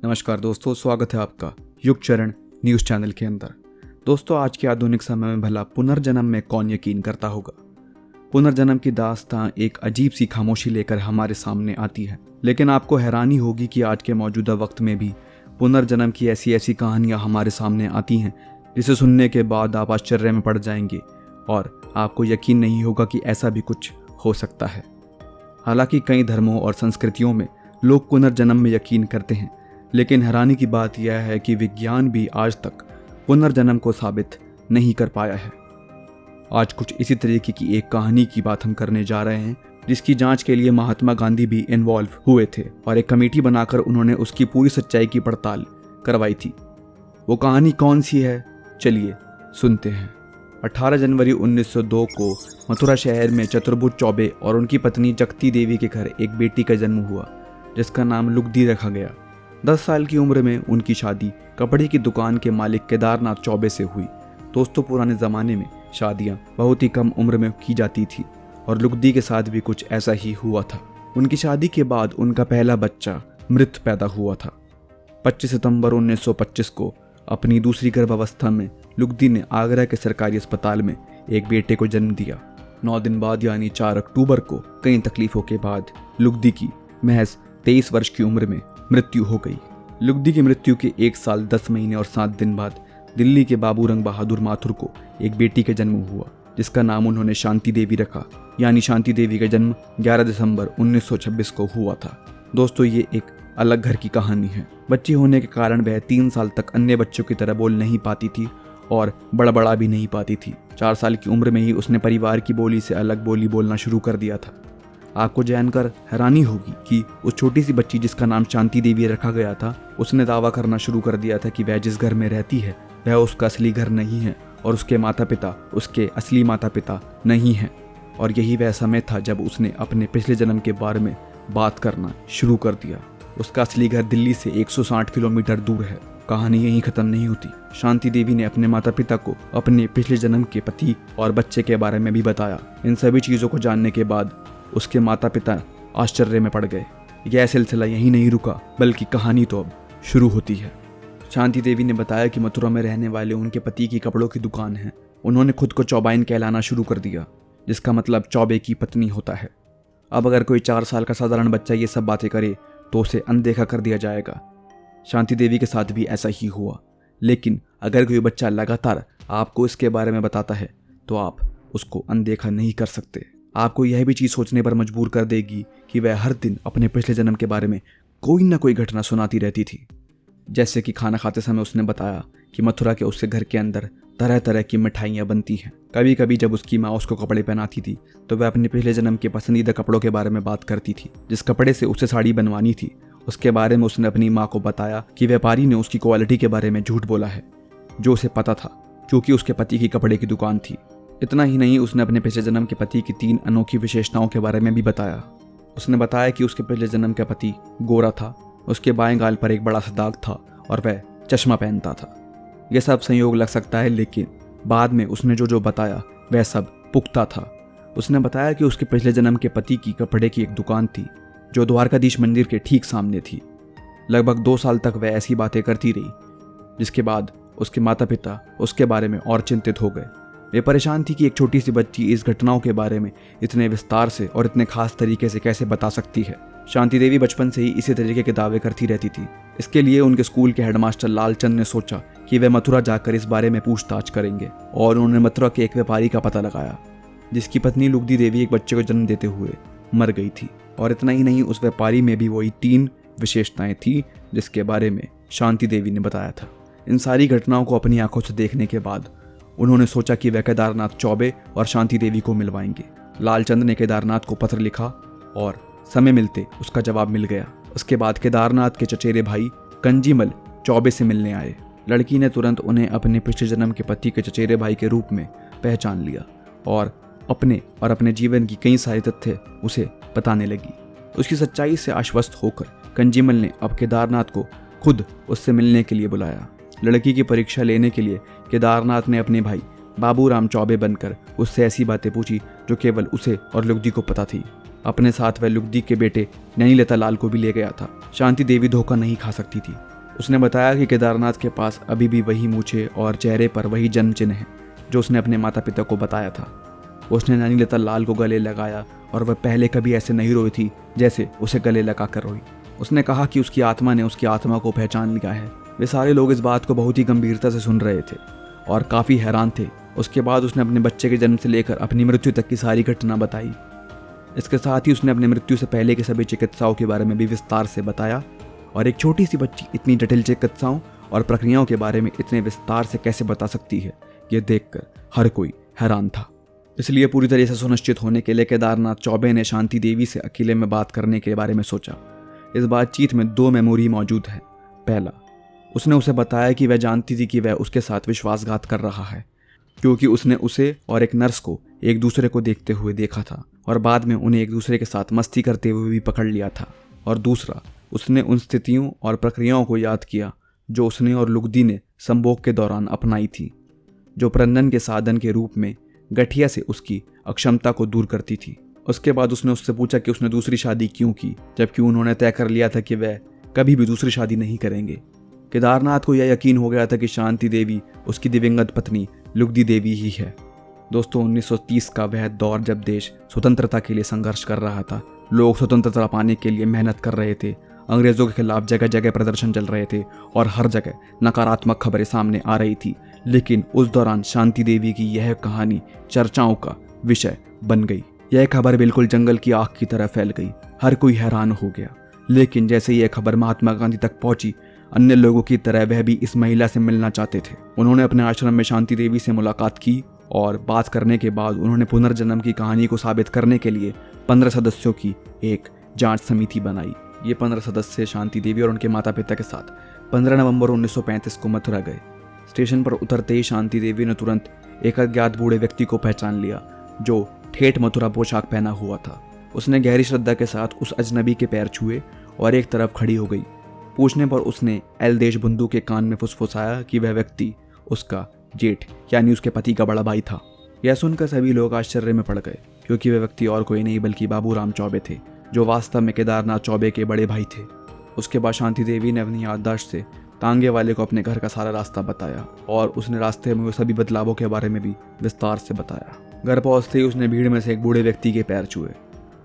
नमस्कार दोस्तों, स्वागत है आपका युग चरण न्यूज़ चैनल के अंदर। दोस्तों, आज के आधुनिक समय में भला पुनर्जन्म में कौन यकीन करता होगा। पुनर्जन्म की दास्तां एक अजीब सी खामोशी लेकर हमारे सामने आती है, लेकिन आपको हैरानी होगी कि आज के मौजूदा वक्त में भी पुनर्जन्म की ऐसी ऐसी कहानियां हमारे सामने आती हैं जिसे सुनने के बाद आप आश्चर्य में पड़ जाएंगे और आपको यकीन नहीं होगा कि ऐसा भी कुछ हो सकता है। हालांकि कई धर्मों और संस्कृतियों में लोग पुनर्जन्म में यकीन करते हैं, लेकिन हैरानी की बात यह है कि विज्ञान भी आज तक पुनर्जन्म को साबित नहीं कर पाया है। आज कुछ इसी तरीके की एक कहानी की बात हम करने जा रहे हैं, जिसकी जांच के लिए महात्मा गांधी भी इन्वॉल्व हुए थे और एक कमेटी बनाकर उन्होंने उसकी पूरी सच्चाई की पड़ताल करवाई थी। वो कहानी कौन सी है, चलिए सुनते हैं। 18 जनवरी 1902 को मथुरा शहर में चतुर्भुज चौबे और उनकी पत्नी जगती देवी के घर एक बेटी का जन्म हुआ, जिसका नाम लुगदी रखा गया। 10 साल की उम्र में उनकी शादी कपड़े की दुकान के मालिक केदारनाथ चौबे से हुई। दोस्तों, पुराने ज़माने में शादियां बहुत ही कम उम्र में की जाती थी और लुगदी के साथ भी कुछ ऐसा ही हुआ था। उनकी शादी के बाद उनका पहला बच्चा मृत पैदा हुआ था। 25 सितंबर 1925 को अपनी दूसरी गर्भावस्था में लुगदी ने आगरा के सरकारी अस्पताल में एक बेटे को जन्म दिया। 9 दिन बाद यानी 4 अक्टूबर को कई तकलीफों के बाद लुगदी की महज 23 वर्ष की उम्र में मृत्यु हो गई। लुगदी की मृत्यु के 1 साल 10 महीने और 7 दिन बाद दिल्ली के बाबूरंग बहादुर माथुर को एक बेटी का जन्म हुआ, जिसका नाम उन्होंने शांति देवी रखा। यानी शांति देवी का जन्म 11 दिसंबर 1926 को हुआ था। दोस्तों, ये एक अलग घर की कहानी है। बच्ची होने के कारण वह 3 साल तक अन्य बच्चों की तरह बोल नहीं पाती थी और बड़ा भी नहीं पाती थी। 4 साल की उम्र में ही उसने परिवार की बोली से अलग बोली बोलना शुरू कर दिया था। आपको जानकर हैरानी होगी कि उस छोटी सी बच्ची जिसका नाम शांति देवी रखा गया था, उसने दावा करना शुरू कर दिया था कि वह जिस घर में रहती है वह उसका असली घर नहीं है और उसके माता पिता उसके असली माता पिता नहीं हैं। और यही वह समय था जब उसने अपने पिछले जन्म के बारे में बात करना शुरू कर दिया। उसका असली घर दिल्ली से 160 किलोमीटर दूर है। कहानी यहीं खत्म नहीं होती। शांति देवी ने अपने माता पिता को अपने पिछले जन्म के पति और बच्चे के बारे में भी बताया। इन सभी चीज़ों को जानने के बाद उसके माता पिता आश्चर्य में पड़ गए। यह सिलसिला यहीं नहीं रुका, बल्कि कहानी तो अब शुरू होती है। शांति देवी ने बताया कि मथुरा में रहने वाले उनके पति की कपड़ों की दुकान है। उन्होंने खुद को चौबाइन कहलाना शुरू कर दिया, जिसका मतलब चौबे की पत्नी होता है। अब अगर कोई 4 साल का साधारण बच्चा ये सब बातें करे तो उसे अनदेखा कर दिया जाएगा। शांति देवी के साथ भी ऐसा ही हुआ। लेकिन अगर कोई बच्चा लगातार आपको इसके बारे में बताता है तो आप उसको अनदेखा नहीं कर सकते। आपको यह भी चीज़ सोचने पर मजबूर कर देगी कि वह हर दिन अपने पिछले जन्म के बारे में कोई ना कोई घटना सुनाती रहती थी। जैसे कि खाना खाते समय उसने बताया कि मथुरा के उसके घर के अंदर तरह तरह की मिठाइयाँ बनती हैं। कभी कभी जब उसकी माँ उसको कपड़े पहनाती थी तो वह अपने पिछले जन्म के पसंदीदा कपड़ों के बारे में बात करती थी। जिस कपड़े से उसे साड़ी बनवानी थी उसके बारे में उसने अपनी माँ को बताया कि व्यापारी ने उसकी क्वालिटी के बारे में झूठ बोला है, जो उसे पता था क्योंकि उसके पति की कपड़े की दुकान थी। इतना ही नहीं, उसने अपने पिछले जन्म के पति की 3 अनोखी विशेषताओं के बारे में भी बताया। उसने बताया कि उसके पिछले जन्म का पति गोरा था, उसके बाएं गाल पर एक बड़ा सा दाग था और वह चश्मा पहनता था। यह सब संयोग लग सकता है, लेकिन बाद में उसने जो बताया वह सब पुख्ता था। उसने बताया कि उसके पिछले जन्म के पति की कपड़े की एक दुकान थी जो द्वारकाधीश मंदिर के ठीक सामने थी। लगभग 2 साल तक वह ऐसी बातें करती रही, जिसके बाद उसके माता पिता उसके बारे में और चिंतित हो गए। वे परेशान थी कि एक छोटी सी बच्ची इस घटनाओं के बारे में इतने विस्तार से और इतने खास तरीके से कैसे बता सकती है। शांति देवी बचपन से ही इसी तरीके के दावे करती रहती थी। इसके लिए उनके स्कूल के हेडमास्टर लालचंद ने सोचा कि वे मथुरा जाकर इस बारे में पूछताछ करेंगे और उन्होंने मथुरा के एक व्यापारी का पता लगाया, जिसकी पत्नी लुगदी देवी एक बच्चे को जन्म देते हुए मर गई थी। और इतना ही नहीं, उस व्यापारी में भी वही 3 विशेषताएं थी जिसके बारे में शांति देवी ने बताया था। इन सारी घटनाओं को अपनी आंखों से देखने के बाद उन्होंने सोचा कि वह केदारनाथ चौबे और शांति देवी को मिलवाएंगे। लालचंद ने केदारनाथ को पत्र लिखा और समय मिलते उसका जवाब मिल गया। उसके बाद केदारनाथ के चचेरे भाई कंजीमल चौबे से मिलने आए। लड़की ने तुरंत उन्हें अपने पिछले जन्म के पति के चचेरे भाई के रूप में पहचान लिया और अपने जीवन की कई सारे तथ्य उसे बताने लगी। उसकी सच्चाई से आश्वस्त होकर कंजीमल ने अब केदारनाथ को खुद उससे मिलने के लिए बुलाया। लड़की की परीक्षा लेने के लिए केदारनाथ ने अपने भाई बाबूराम चौबे बनकर उससे ऐसी बातें पूछी जो केवल उसे और लुगदी को पता थी। अपने साथ वह लुगदी के बेटे नैनीलता लाल को भी ले गया था। शांति देवी धोखा नहीं खा सकती थी। उसने बताया कि केदारनाथ के पास अभी भी वही मूछें और चेहरे पर वही जन्म चिन्ह है जो उसने अपने माता पिता को बताया था। उसने नैनीलता लाल को गले लगाया और वह पहले कभी ऐसे नहीं रोई थी जैसे उसे गले लगा कर रोई। उसने कहा कि उसकी आत्मा ने उसकी आत्मा को पहचान लिया है। वे सारे लोग इस बात को बहुत ही गंभीरता से सुन रहे थे और काफ़ी हैरान थे। उसके बाद उसने अपने बच्चे के जन्म से लेकर अपनी मृत्यु तक की सारी घटना बताई। इसके साथ ही उसने अपनी मृत्यु से पहले के सभी चिकित्साओं के बारे में भी विस्तार से बताया और एक छोटी सी बच्ची इतनी जटिल चिकित्साओं और प्रक्रियाओं के बारे में इतने विस्तार से कैसे बता सकती है, ये देखकर हर कोई हैरान था। इसलिए पूरी तरह से सुनिश्चित होने के लिए केदारनाथ चौबे ने शांति देवी से अकेले में बात करने के बारे में सोचा। इस बातचीत में 2 मेमोरी मौजूद है। पहला, उसने उसे बताया कि वह जानती थी कि वह उसके साथ विश्वासघात कर रहा है क्योंकि उसने उसे और एक नर्स को एक दूसरे को देखते हुए देखा था और बाद में उन्हें एक दूसरे के साथ मस्ती करते हुए भी पकड़ लिया था। और दूसरा, उसने उन स्थितियों और प्रक्रियाओं को याद किया जो उसने और लुगदी ने संभोग के दौरान अपनाई थी, जो प्रजनन के साधन के रूप में गठिया से उसकी अक्षमता को दूर करती थी। उसके बाद उसने उससे पूछा कि उसने दूसरी शादी क्यों की, जबकि उन्होंने तय कर लिया था कि वह कभी भी दूसरी शादी नहीं करेंगे। केदारनाथ को यह यकीन हो गया था कि शांति देवी उसकी दिवंगत पत्नी लुगदी देवी ही है। दोस्तों, 1930 का वह दौर जब देश स्वतंत्रता के लिए संघर्ष कर रहा था। लोग स्वतंत्रता पाने के लिए मेहनत कर रहे थे। अंग्रेजों के खिलाफ जगह जगह प्रदर्शन चल रहे थे और हर जगह नकारात्मक खबरें सामने आ रही थी। लेकिन उस दौरान शांति देवी की यह कहानी चर्चाओं का विषय बन गई। यह खबर बिल्कुल जंगल की आग की तरह फैल गई। हर कोई हैरान हो गया। लेकिन जैसे यह खबर महात्मा गांधी तक पहुंची, अन्य लोगों की तरह वह भी इस महिला से मिलना चाहते थे। उन्होंने अपने आश्रम में शांति देवी से मुलाकात की और बात करने के बाद उन्होंने पुनर्जन्म की कहानी को साबित करने के लिए 15 सदस्यों की एक जांच समिति बनाई। ये 15 सदस्य शांति देवी और उनके माता पिता के साथ 15 नवंबर 1935 को मथुरा गए। स्टेशन पर उतरते ही शांति देवी ने तुरंत एक अज्ञात बूढ़े व्यक्ति को पहचान लिया जो ठेठ मथुरा पोशाक पहना हुआ था। उसने गहरी श्रद्धा के साथ उस अजनबी के पैर छुए और एक तरफ खड़ी हो गई। पूछने पर उसने एल देशबंधु के कान में फुसफुसाया कि वह व्यक्ति उसका जेठ यानी उसके पति का बड़ा भाई था। यह सुनकर सभी लोग आश्चर्य में पड़ गए क्योंकि वह व्यक्ति और कोई नहीं बल्कि बाबूराम चौबे थे जो वास्तव में केदारनाथ चौबे के बड़े भाई थे। उसके बाद शांति देवी ने अपनी याददाश्त से तांगे वाले को अपने घर का सारा रास्ता बताया और उसने रास्ते में सभी बदलावों के बारे में भी विस्तार से बताया। घर पहुंचते ही उसने भीड़ में से एक बूढ़े व्यक्ति के पैर छुए।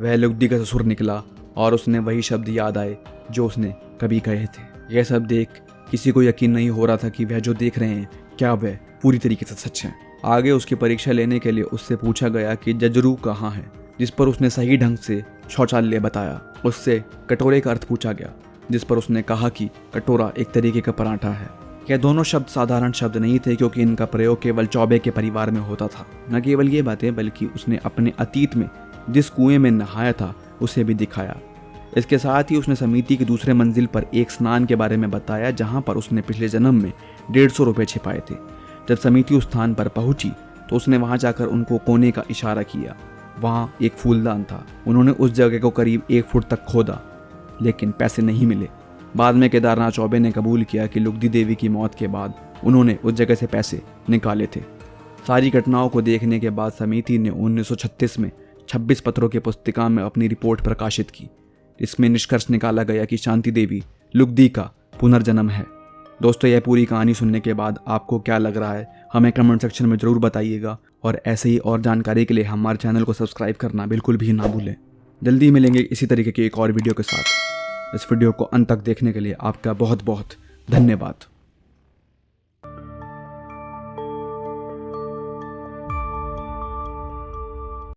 वह लुगदी का ससुर निकला और उसने वही शब्द याद आए जो उसने कभी कहे थे। यह सब देख किसी को यकीन नहीं हो रहा था कि वह जो देख रहे हैं क्या वह पूरी तरीके से सच है। आगे उसकी परीक्षा लेने के लिए उससे पूछा गया कि जजरू कहाँ है, जिस पर उसने सही ढंग से शौचालय बताया। उससे कटोरे का अर्थ पूछा गया, जिस पर उसने कहा कि कटोरा एक तरीके का पराठा है। यह दोनों शब्द साधारण शब्द नहीं थे क्योंकि इनका प्रयोग केवल चौबे के परिवार में होता था। न केवल ये बातें बल्कि उसने अपने अतीत में जिस कुएं में नहाया था उसे भी दिखाया। इसके साथ ही उसने समिति की दूसरे मंजिल पर एक स्नान के बारे में बताया जहां पर उसने पिछले जन्म में 150 रुपये छिपाए थे। जब समिति उस स्थान पर पहुंची तो उसने वहां जाकर उनको कोने का इशारा किया। वहां एक फूलदान था। उन्होंने उस जगह को करीब 1 फुट तक खोदा लेकिन पैसे नहीं मिले। बाद में केदारनाथ चौबे ने कबूल किया कि लुगदी देवी की मौत के बाद उन्होंने उस जगह से पैसे निकाले थे। सारी घटनाओं को देखने के बाद समिति ने 1936 में 26 पत्रों की पुस्तिका में अपनी रिपोर्ट प्रकाशित की। इसमें निष्कर्ष निकाला गया कि शांति देवी लुगदी का पुनर्जन्म है। दोस्तों, यह पूरी कहानी सुनने के बाद आपको क्या लग रहा है हमें कमेंट सेक्शन में ज़रूर बताइएगा और ऐसे ही और जानकारी के लिए हमारे चैनल को सब्सक्राइब करना बिल्कुल भी ना भूलें। जल्दी मिलेंगे इसी तरीके की एक और वीडियो के साथ। इस वीडियो को अंत तक देखने के लिए आपका बहुत बहुत धन्यवाद।